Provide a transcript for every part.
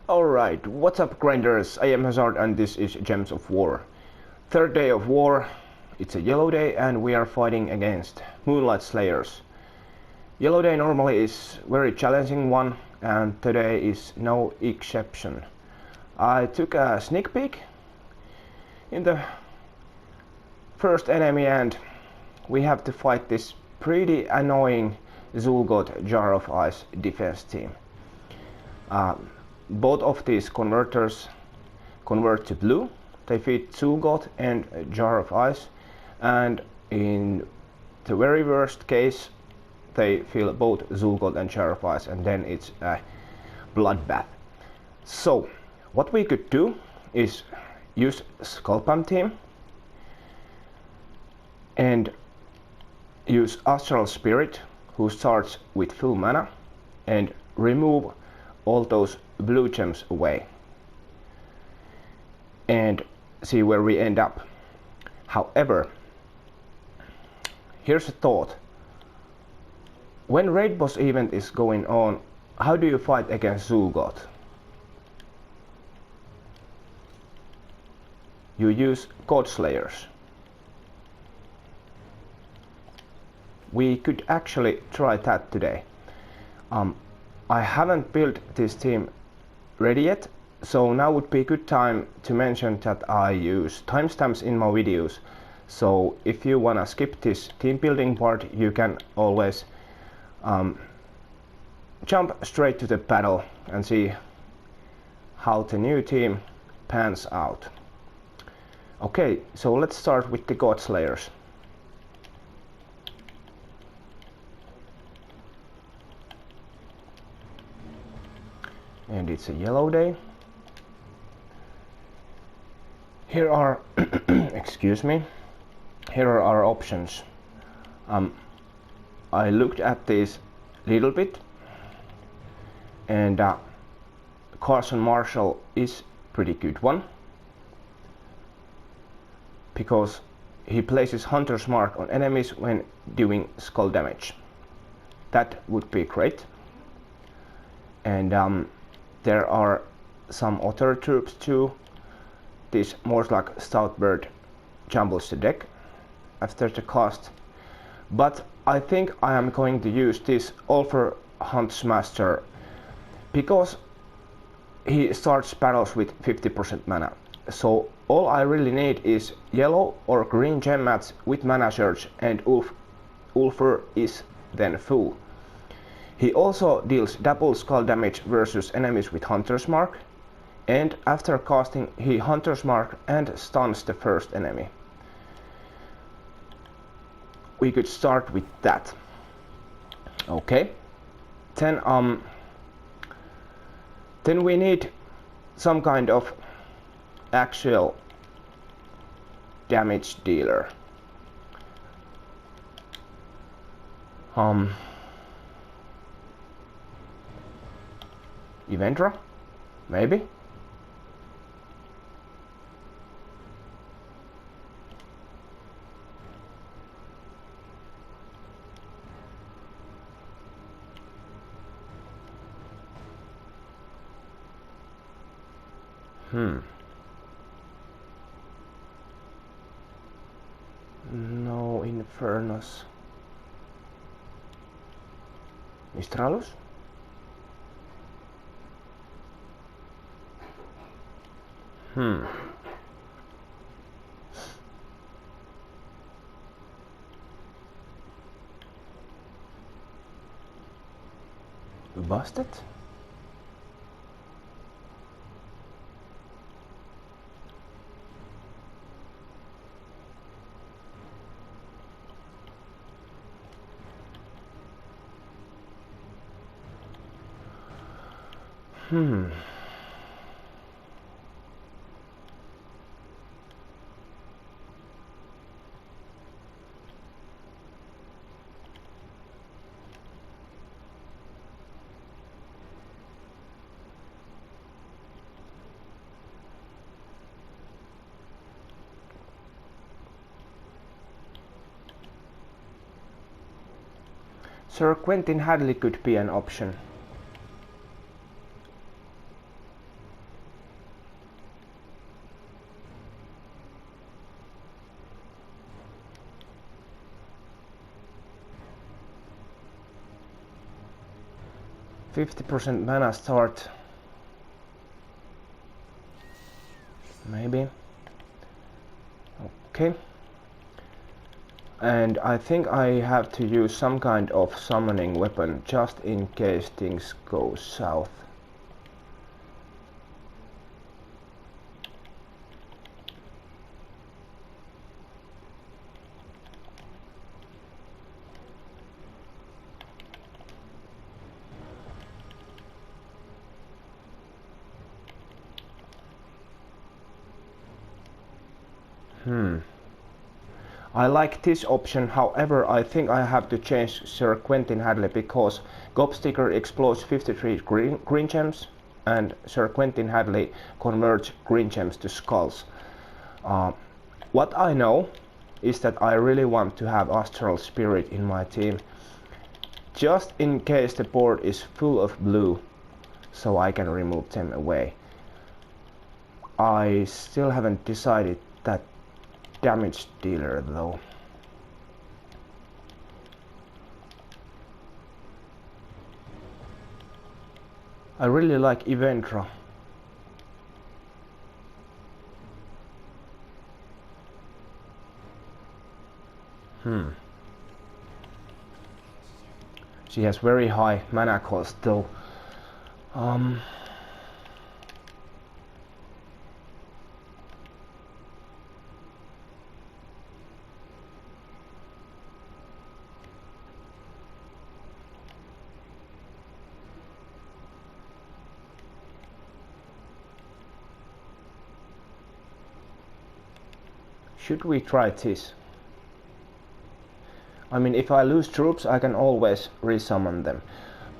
Alright, what's up grinders? I am Hazard and this is Gems of War. Third day of war, it's a yellow day and we are fighting against Moonlight Slayers. Yellow day normally is very challenging one and today is no exception. I took a sneak peek in the first enemy and we have to fight this pretty annoying Zul'Gott Jar of Ice defense team. Both of these converters convert to blue. They feed Zul'Gott and Jar of Ice, and in the very worst case they fill both Zul'Gott and Jar of Ice, and then it's a bloodbath. So what we could do is use Skullpalm team and use Astral Spirit, who starts with full mana, and remove all those blue gems away and see where we end up. However, here's a thought. When raid boss event is going on, how do you fight against Zul'Gott? You use God Slayers. We could actually try that today. I haven't built this team ready yet, so now would be a good time to mention that I use timestamps in my videos. So if you wanna skip this team building part, you can always jump straight to the battle and see how the new team pans out. Okay, so let's start with the God Slayers. And it's a yellow day. Here are excuse me, here are our options. I looked at this little bit, and Carson Marshall is pretty good one because he places Hunter's Mark on enemies when doing skull damage. That would be great. And there are some other troops too. This Mortlach Stoutbird jumbles the deck after the cast, but I think I am going to use this Ulfr Huntsmaster because he starts battles with 50% mana. So all I really need is yellow or green gem mats with mana surge, and Ulfr is then full. He also deals double skull damage versus enemies with Hunter's Mark, and after casting he Hunter's Mark and stuns the first enemy. We could start with that. Okay. Then we need some kind of actual damage dealer. Evendra? Maybe? No Infernos. Mistralus? Busted? Sir Quentin Hadley could be an option. 50% mana start. Maybe. Okay. And I think I have to use some kind of summoning weapon just in case things go south. I like this option, however I think I have to change Sir Quentin Hadley because Gobsticker explodes 53 green gems and Sir Quentin Hadley converts green gems to skulls. What I know is that I really want to have Astral Spirit in my team, just in case the board is full of blue, so I can remove them away. I still haven't decided that damage dealer though. I really like Eventra. She has very high mana cost though. Should we try this? I mean, if I lose troops, I can always resummon them.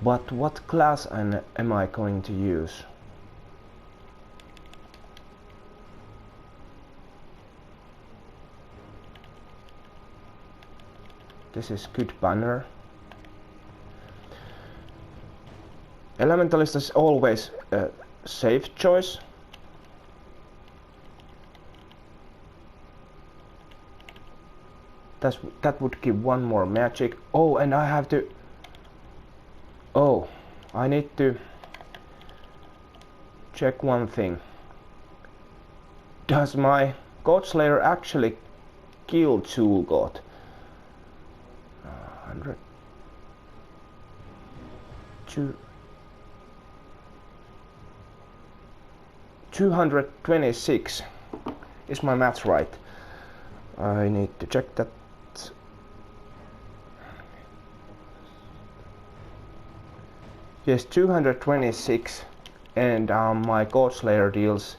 But what class am I going to use? This is good banner. Elementalist is always a safe choice. That would give one more magic. Oh, and I have to... Oh, I need to check one thing. Does my Godslayer actually kill Zul'Gott? 100... 226. Is my math right? I need to check that. Yes, 226, and my Godslayer deals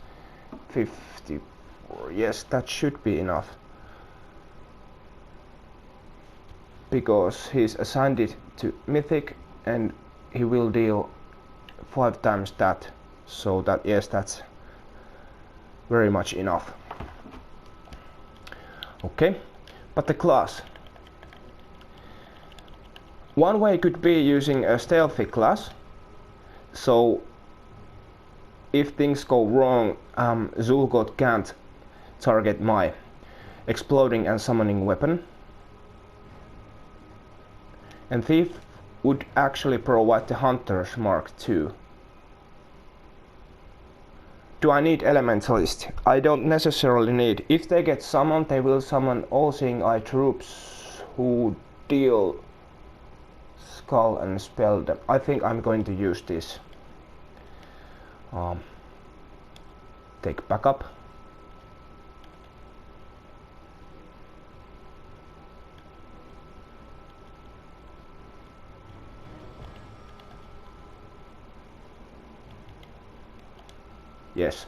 54. Yes, that should be enough. Because he's assigned it to Mythic, and he will deal 5 times that. So that, yes, that's very much enough. Okay, but the class. One way could be using a stealthy class. So if things go wrong, Zul'Gott can't target my exploding and summoning weapon. And Thief would actually provide the Hunter's Mark II. Do I need Elementalist? I don't necessarily need. If they get summoned, they will summon All-Seeing Eye troops who deal Skull and Spell them. I think I'm going to use this. Take backup. Yes.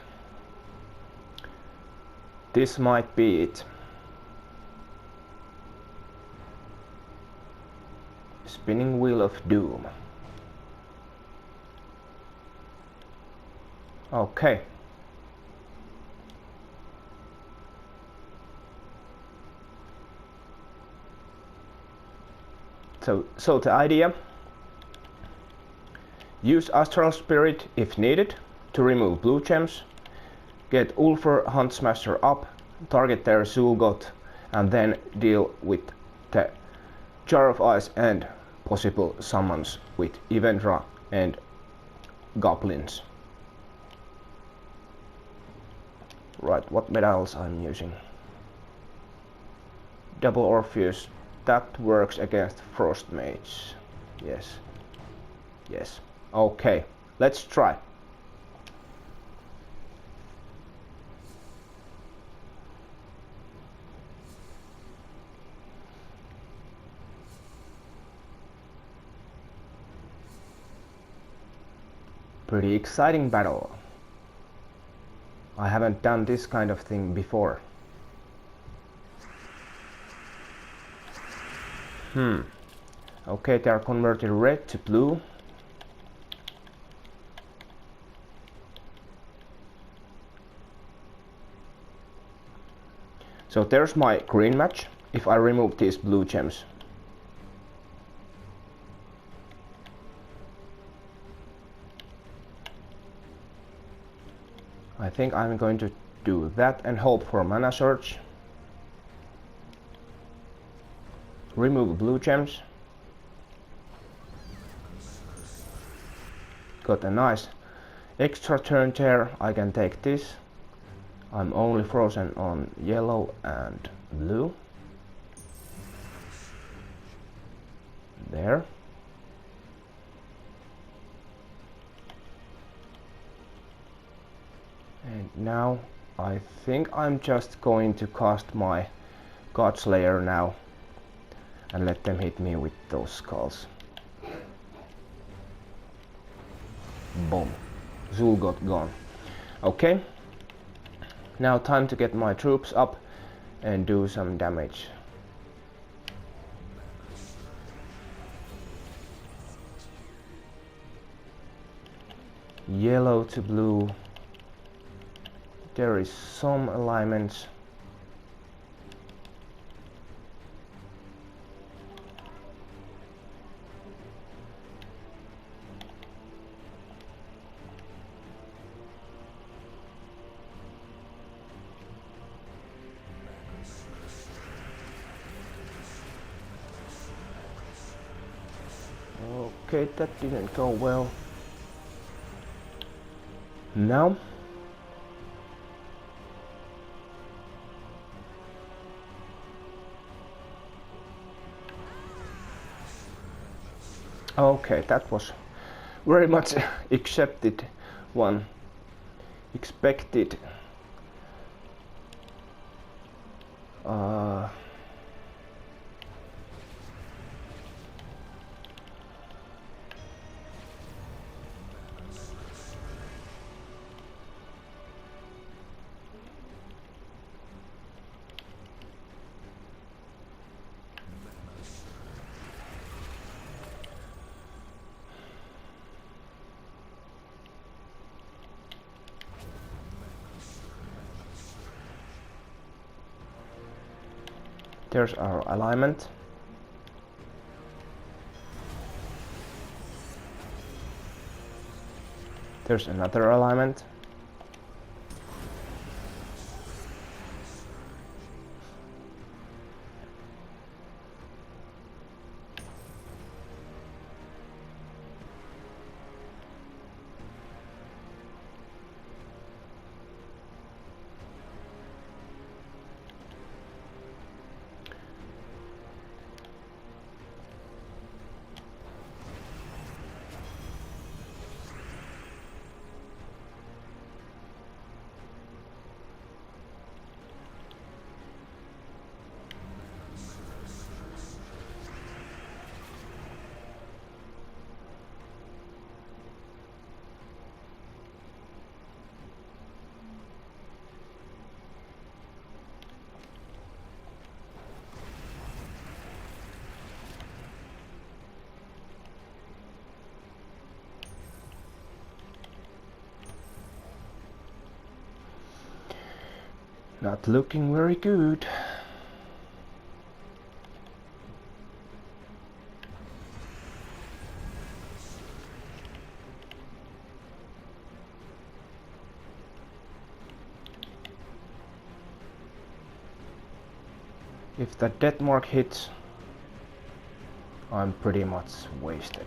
This might be it. Spinning Wheel of Doom. Okay. So the idea: use Astral Spirit if needed to remove blue gems, get Ulfr Hunt Smasher up, target their Zul'Gott, and then deal with the Jar of Ice and possible summons with Eventra and goblins. Right, what medals I'm using? Double Orpheus, that works against Frost Mage. Yes. Yes. Okay, let's try. Pretty exciting battle. I haven't done this kind of thing before. Okay, they are converted red to blue. So there's my green match if I remove these blue gems. I think I'm going to do that and hope for mana surge. Remove blue gems. Got a nice extra turn there. I can take this. I'm only frozen on yellow and blue. There. And now I think I'm just going to cast my Godslayer now and let them hit me with those skulls. Boom. Zul got gone. Okay. Now time to get my troops up and do some damage. Yellow to blue. There is some alignments. Okay, that didn't go well. Now okay, that was very much expected. There's our alignment. There's another alignment. Not looking very good. If that death mark hits, I'm pretty much wasted.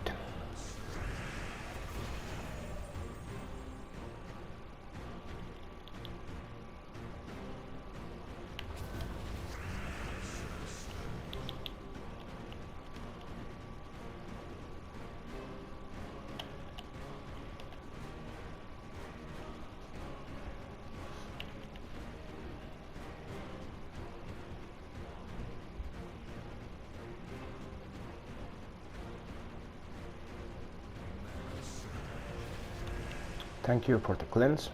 Thank you for the cleanse.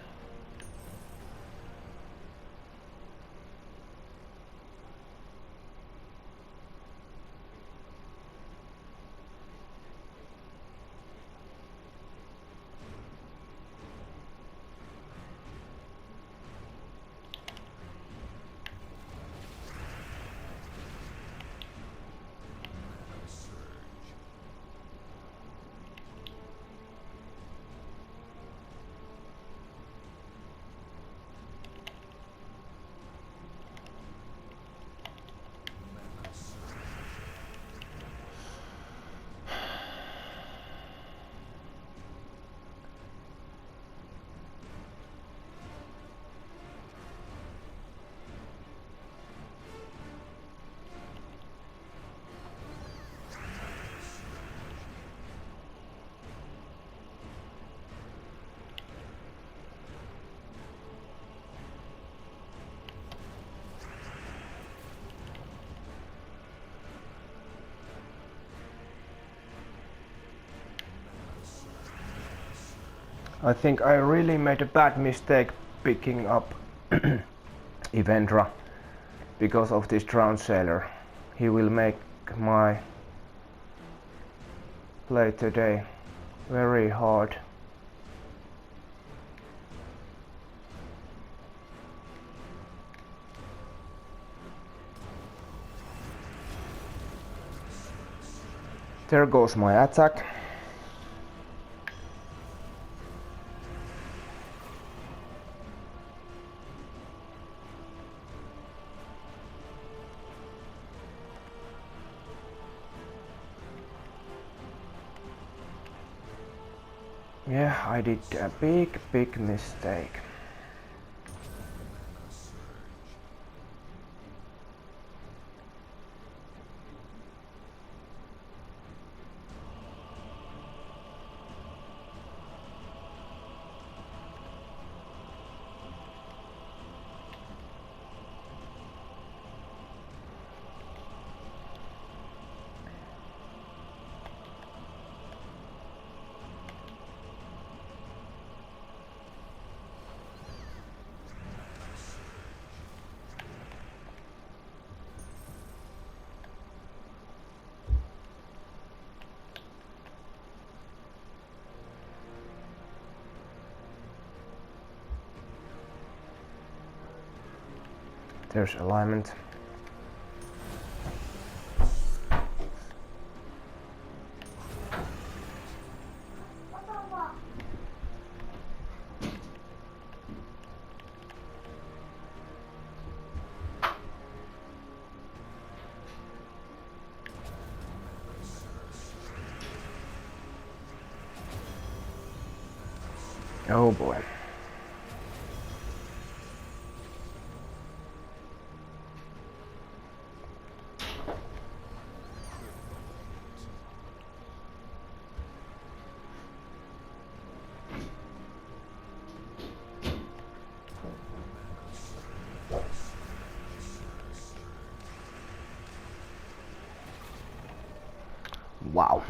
I think I really made a bad mistake picking up Evendra because of this Drowned Sailor. He will make my play today very hard. There goes my attack. Yeah, I did a big mistake. There's alignment. Oh boy. Wow.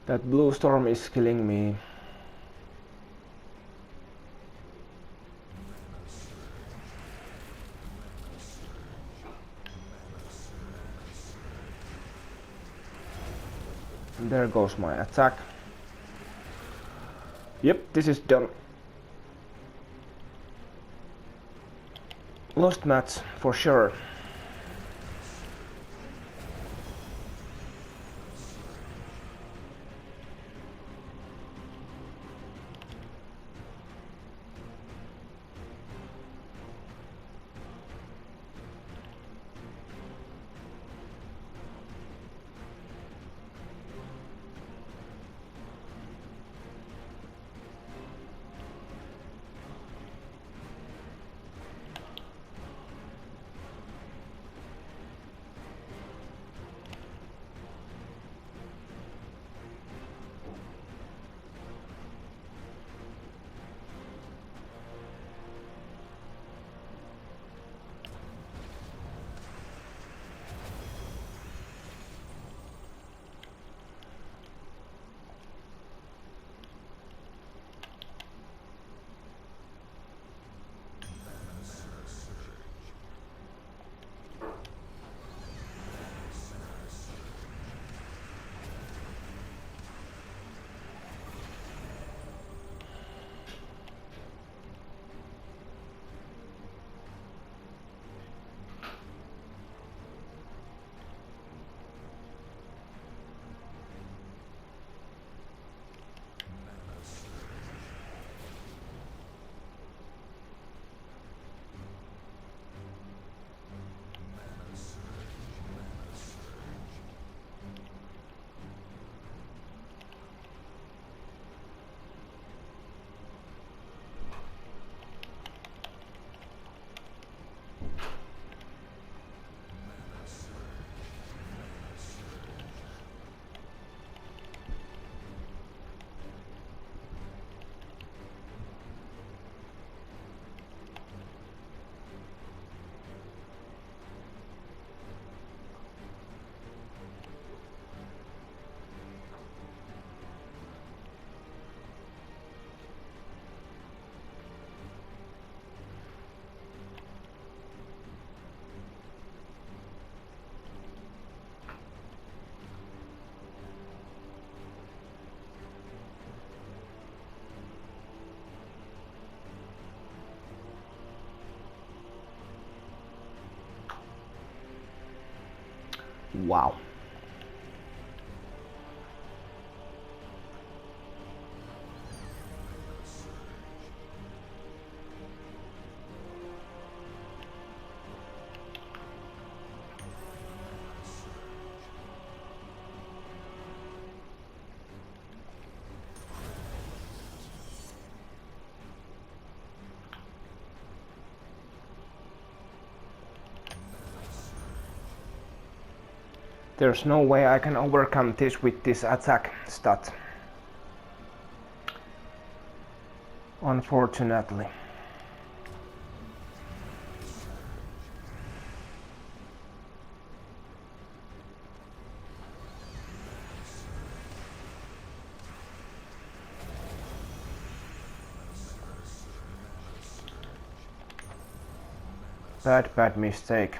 That blue storm is killing me. There goes my attack. Yep, this is done. Lost match for sure. Wow. There's no way I can overcome this with this attack stat. Unfortunately. Bad mistake.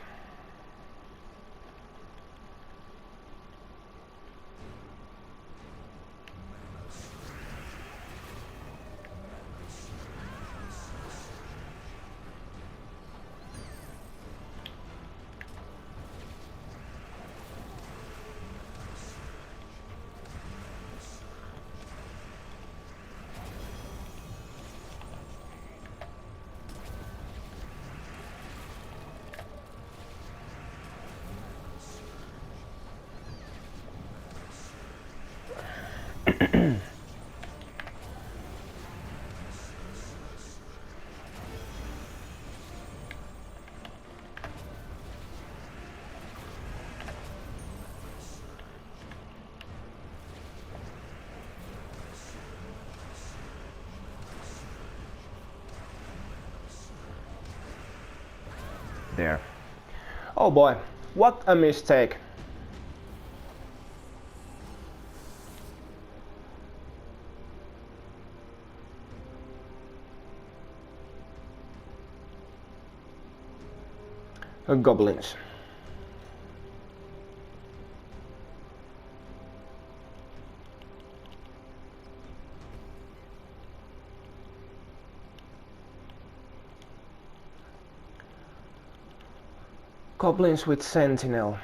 There. Oh boy, what a mistake. Goblins. Goblins with Sentinel.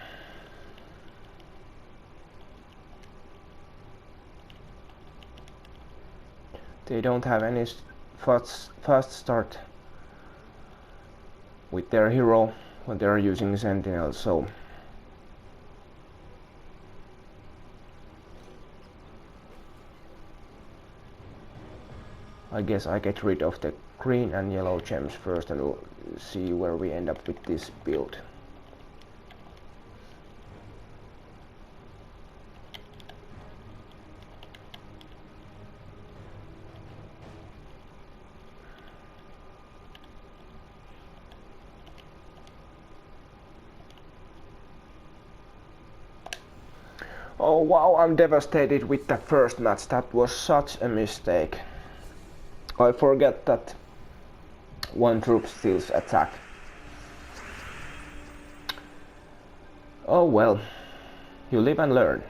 They don't have any fast start with their hero when they're using Sentinel, so I guess I get rid of the green and yellow gems first and we'll see where we end up with this build. Oh wow, I'm devastated with the first match. That was such a mistake. I forget that one troop steals attack. Oh well, you live and learn.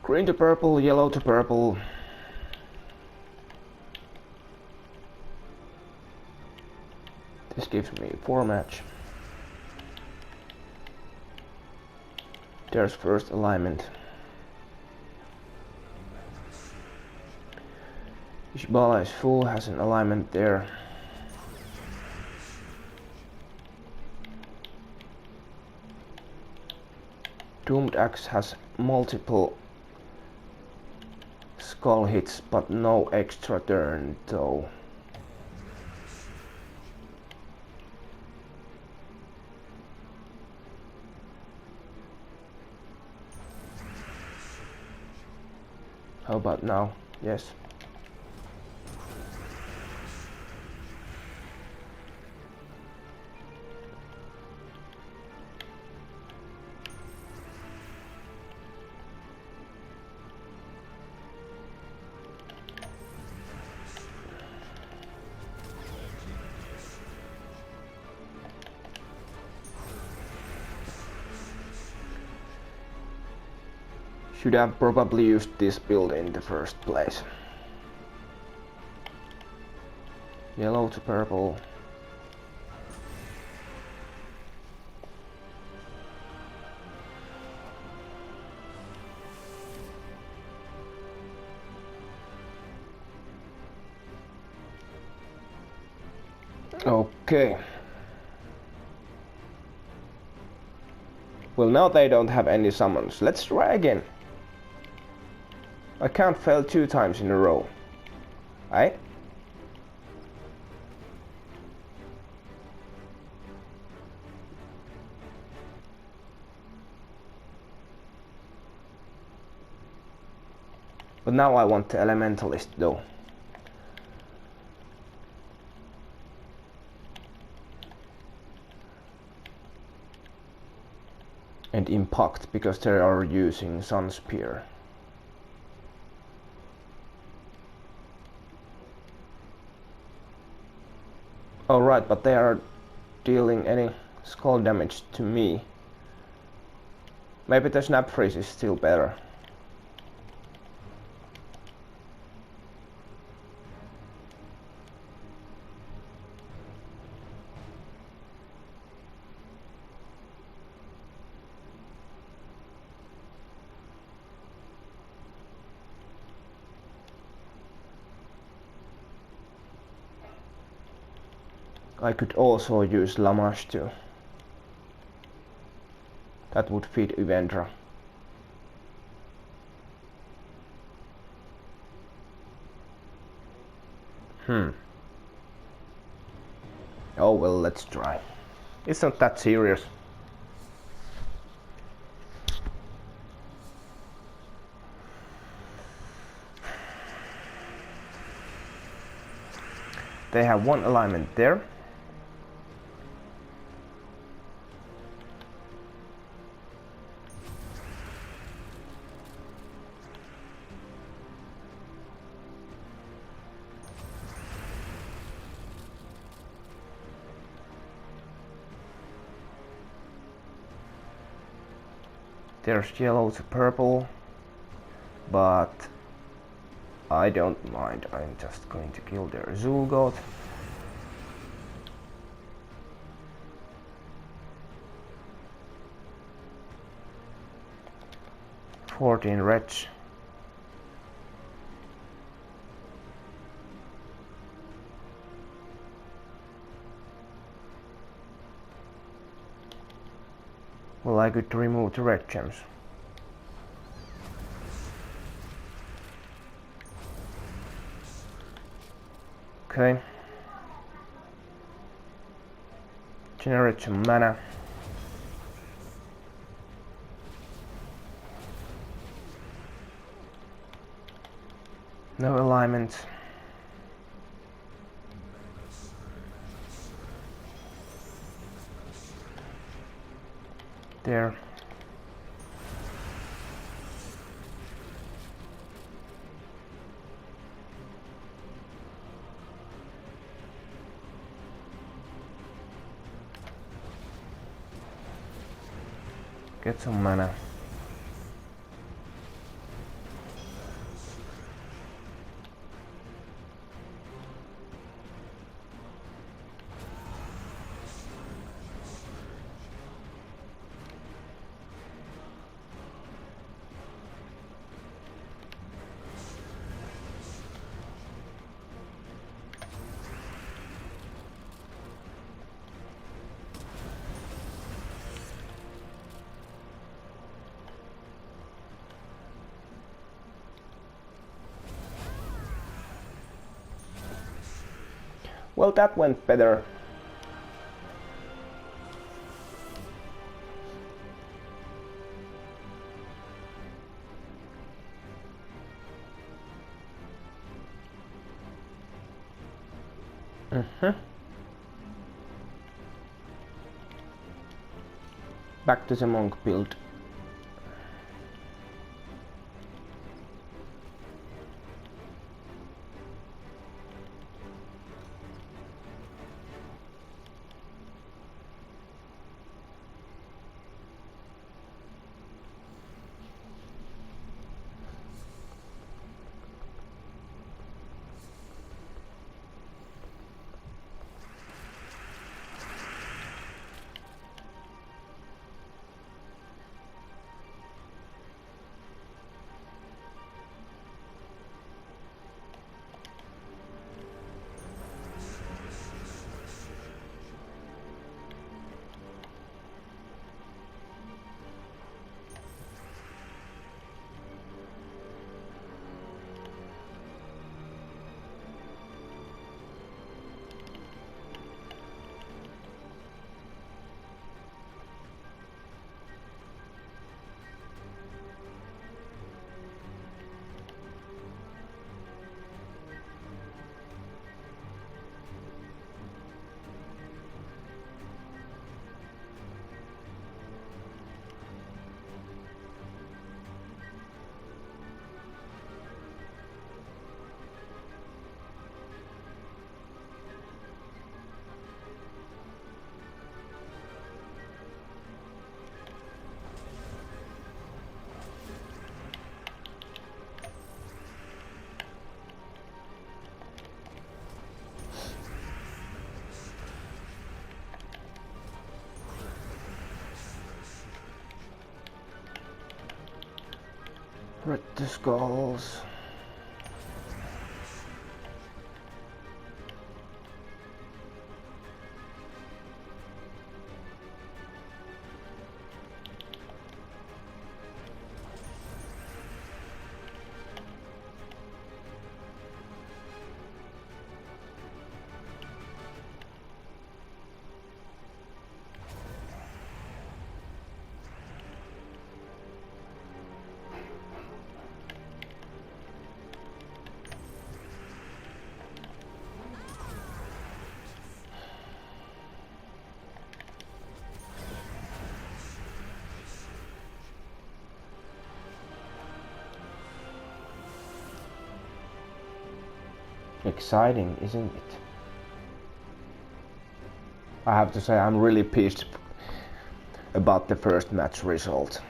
Green to purple, yellow to purple. This gives me 4 match. There's first alignment. Ishbala is full, has an alignment there. Doomed Axe has multiple skull hits, but no extra turn though. How about now? Yes. Should have probably used this build in the first place. Yellow to purple. Okay. Well, now they don't have any summons. Let's try again. I can't fail 2 times in a row. Right? But now I want the Elementalist though. And Impact, because they are using Sun Spear. Alright, but they are dealing any skull damage to me. Maybe the Snap Freeze is still better. I could also use Lamash too. That would feed Uvendra. Oh well, let's try. It's not that serious. They have 1 alignment there. There's yellow to purple, but I don't mind. I'm just going to kill their Zul'Goth. "14 Wretch." Well, I could remove the red gems. Okay. Generate some mana. No alignment. There. Get some mana. Well, that went better. Back to the monk build. Red the skulls. Exciting, isn't it? I have to say I'm really pissed about the first match result.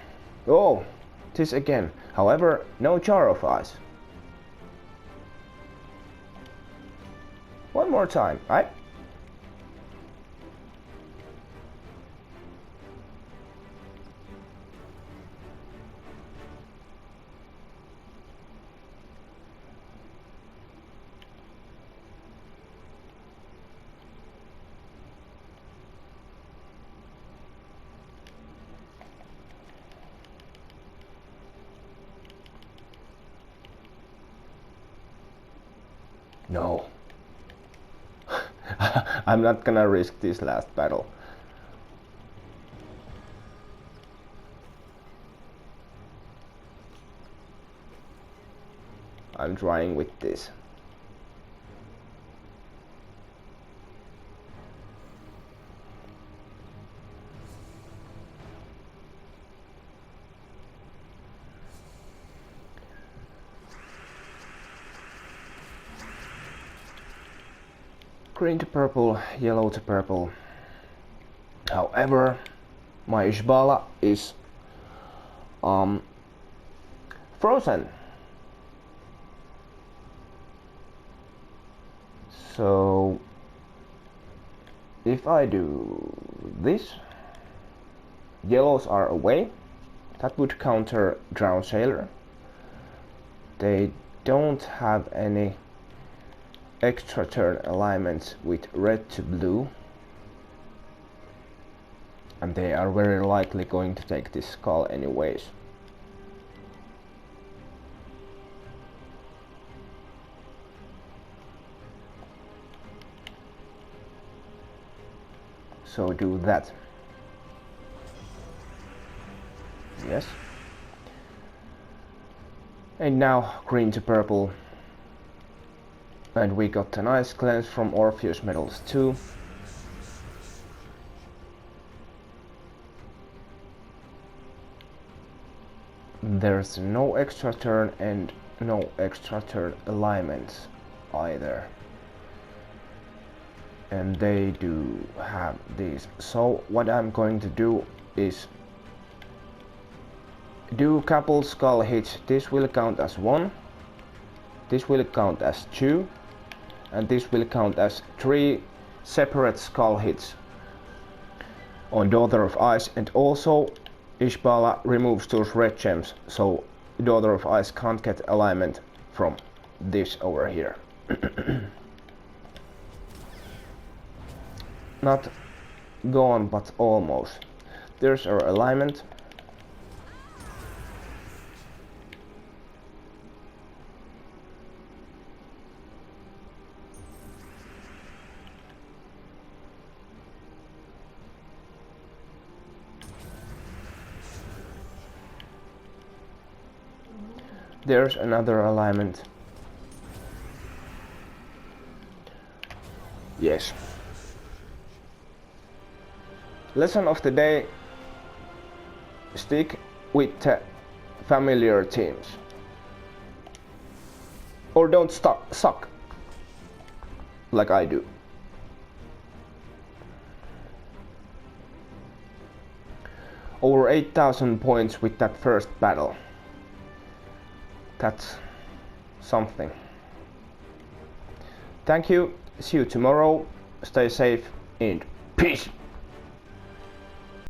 Oh, this again. However, no jar of ice. One more time, right? No. I'm not gonna risk this last battle. I'm trying with this. Green to purple, yellow to purple. However, my Ishbala is frozen. So if I do this, yellows are away. That would counter Drowned Sailor. They don't have any extra turn alignments with red to blue, and they are very likely going to take this skull anyways. So do that. Yes. And now green to purple. And we got a nice cleanse from Orpheus Medals too. There's no extra turn and no extra turn alignments either. And they do have these. So what I'm going to do is do couple skull hits. This will count as 1. This will count as 2. And this will count as 3 separate skull hits on Daughter of Ice, and also Ishbala removes those red gems, so Daughter of Ice can't get alignment from this over here. Not gone, but almost. There's our alignment. There's another alignment. Yes. Lesson of the day: stick with familiar teams. Or don't suck like I do. Over 8,000 points with that first battle. That's something. Thank you. See you tomorrow. Stay safe and peace.